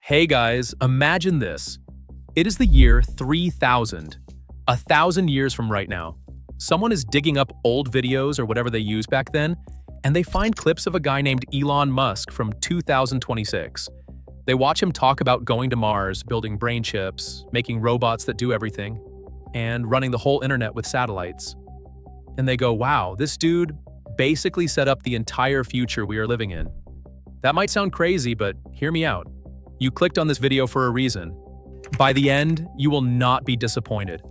Hey guys, imagine this. It is the year 3000, 1,000 years from right now. Someone is digging up old videos or whatever they used back then, and they find clips of a guy named Elon Musk from 2026. They watch him talk about going to Mars, building brain chips, making robots that do everything, and running the whole internet with satellites. And they go, wow, this dude basically set up the entire future we are living in. That might sound crazy, but hear me out. You clicked on this video for a reason. By the end, you will not be disappointed.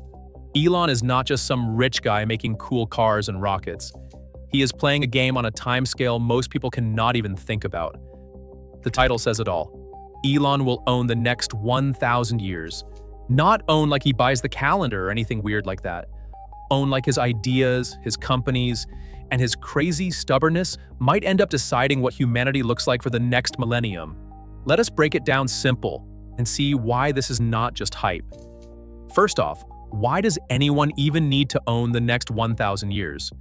Elon is not just some rich guy making cool cars and rockets. He is playing a game on a timescale most people cannot even think about. The title says it all. Elon will own the next 1,000 years. Not own like he buys the calendar or anything weird like that. Own like his ideas, his companies, and his crazy stubbornness might end up deciding what humanity looks like for the next millennium. Let us break it down simple and see why this is not just hype. First off, why does anyone even need to own the next 1,000 years?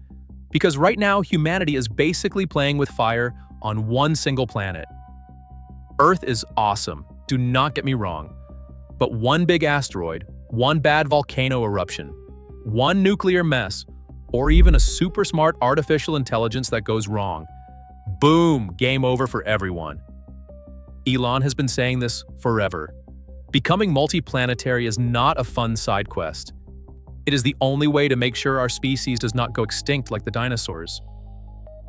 Because right now, humanity is basically playing with fire on one single planet. Earth is awesome, do not get me wrong. But one big asteroid, one bad volcano eruption, one nuclear mess, or even a super smart artificial intelligence that goes wrong. Boom, game over for everyone. Elon has been saying this forever. Becoming multiplanetary is not a fun side quest. It is the only way to make sure our species does not go extinct like the dinosaurs.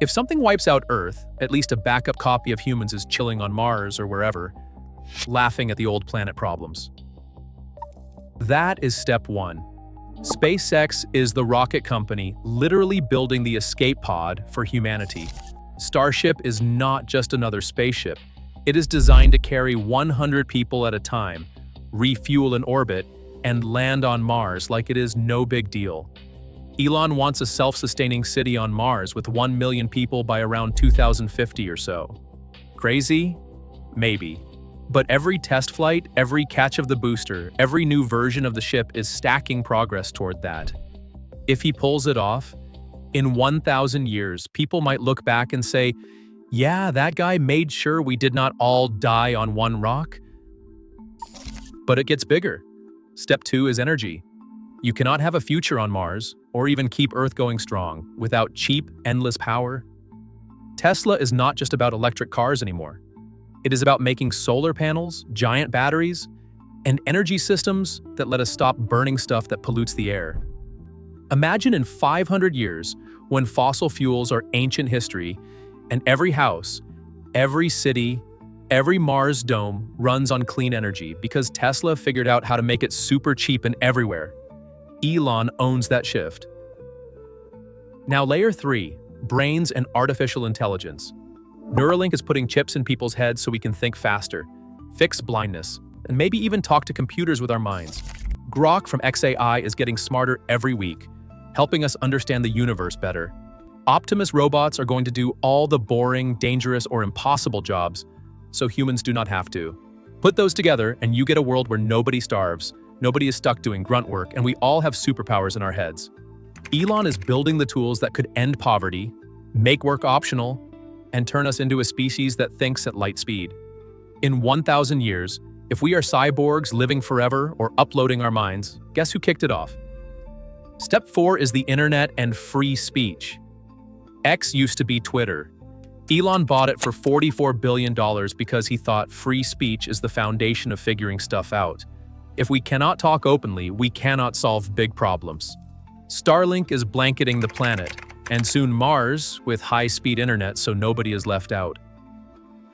If something wipes out Earth, at least a backup copy of humans is chilling on Mars or wherever, laughing at the old planet problems. That is step one. SpaceX is the rocket company literally building the escape pod for humanity. Starship is not just another spaceship. It is designed to carry 100 people at a time, refuel in orbit, and land on Mars like it is no big deal. Elon wants a self-sustaining city on Mars with 1 million people by around 2050 or so. Crazy? Maybe. But every test flight, every catch of the booster, every new version of the ship is stacking progress toward that. If he pulls it off, in 1,000 years, people might look back and say, yeah, that guy made sure we did not all die on one rock. But it gets bigger. Step two is energy. You cannot have a future on Mars, or even keep Earth going strong, without cheap, endless power. Tesla is not just about electric cars anymore. It is about making solar panels, giant batteries, and energy systems that let us stop burning stuff that pollutes the air. Imagine in 500 years, when fossil fuels are ancient history, and every house, every city, every Mars dome runs on clean energy because Tesla figured out how to make it super cheap and everywhere. Elon owns that shift. Now layer 3, brains and artificial intelligence. Neuralink is putting chips in people's heads so we can think faster, fix blindness, and maybe even talk to computers with our minds. Grok from xAI is getting smarter every week, helping us understand the universe better. Optimus robots are going to do all the boring, dangerous, or impossible jobs, so humans do not have to. Put those together and you get a world where nobody starves, nobody is stuck doing grunt work, and we all have superpowers in our heads. Elon is building the tools that could end poverty, make work optional, and turn us into a species that thinks at light speed. In 1,000 years, if we are cyborgs living forever or uploading our minds, guess who kicked it off? Step 4 is the internet and free speech. X used to be Twitter. Elon bought it for $44 billion because he thought free speech is the foundation of figuring stuff out. If we cannot talk openly, we cannot solve big problems. Starlink is blanketing the planet, and soon Mars with high-speed internet so nobody is left out.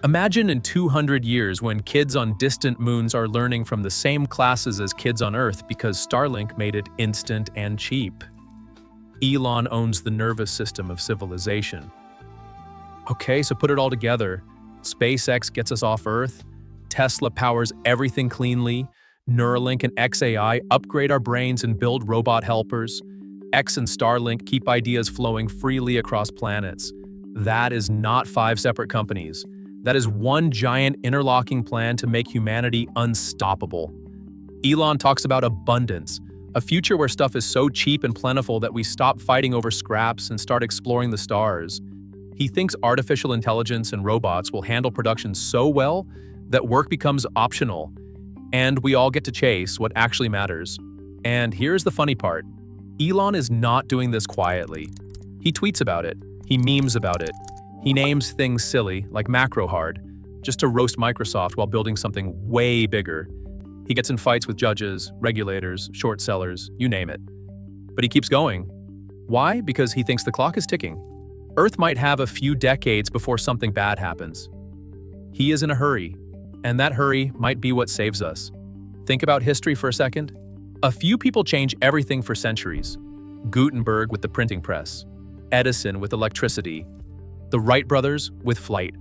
Imagine in 200 years when kids on distant moons are learning from the same classes as kids on Earth because Starlink made it instant and cheap. Elon owns the nervous system of civilization. Okay, so put it all together. SpaceX gets us off Earth, Tesla powers everything cleanly, Neuralink and xAI upgrade our brains and build robot helpers, X and Starlink keep ideas flowing freely across planets. That is not 5 separate companies. That is one giant interlocking plan to make humanity unstoppable. Elon talks about abundance, a future where stuff is so cheap and plentiful that we stop fighting over scraps and start exploring the stars. He thinks artificial intelligence and robots will handle production so well that work becomes optional, and we all get to chase what actually matters. And here's the funny part. Elon is not doing this quietly. He tweets about it, he memes about it, he names things silly, like Macrohard, just to roast Microsoft while building something way bigger. He gets in fights with judges, regulators, short sellers, you name it. But he keeps going. Why? Because he thinks the clock is ticking. Earth might have a few decades before something bad happens. He is in a hurry, and that hurry might be what saves us. Think about history for a second. A few people change everything for centuries. Gutenberg with the printing press, Edison with electricity, the Wright brothers with flight.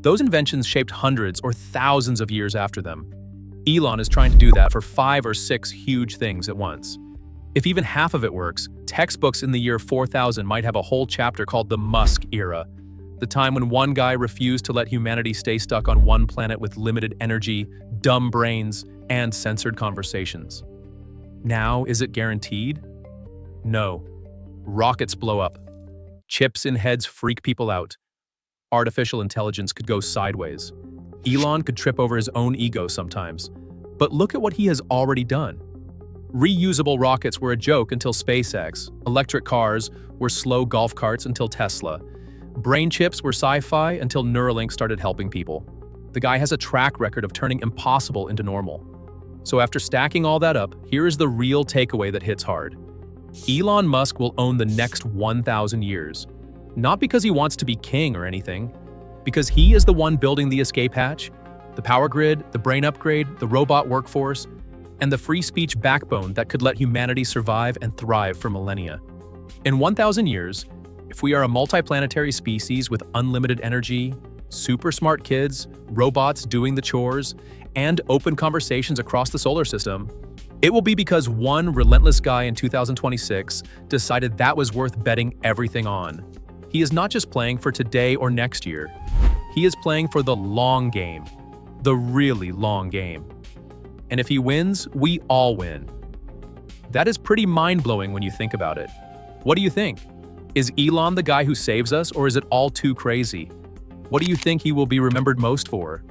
Those inventions shaped hundreds or thousands of years after them. Elon is trying to do that for 5 or 6 huge things at once. If even half of it works, textbooks in the year 4000 might have a whole chapter called the Musk Era, the time when one guy refused to let humanity stay stuck on one planet with limited energy, dumb brains, and censored conversations. Now, is it guaranteed? No. Rockets blow up. Chips in heads freak people out. Artificial intelligence could go sideways. Elon could trip over his own ego sometimes. But look at what he has already done. Reusable rockets were a joke until SpaceX. Electric cars were slow golf carts until Tesla. Brain chips were sci-fi until Neuralink started helping people. The guy has a track record of turning impossible into normal. So after stacking all that up, here is the real takeaway that hits hard. Elon Musk will own the next 1,000 years. Not because he wants to be king or anything, because he is the one building the escape hatch, the power grid, the brain upgrade, the robot workforce, and the free speech backbone that could let humanity survive and thrive for millennia. In 1,000 years, if we are a multiplanetary species with unlimited energy, super smart kids, robots doing the chores, and open conversations across the solar system, it will be because one relentless guy in 2026 decided that was worth betting everything on. He is not just playing for today or next year. He is playing for the long game, the really long game. And if he wins, we all win. That is pretty mind-blowing when you think about it. What do you think? Is Elon the guy who saves us, or is it all too crazy? What do you think he will be remembered most for?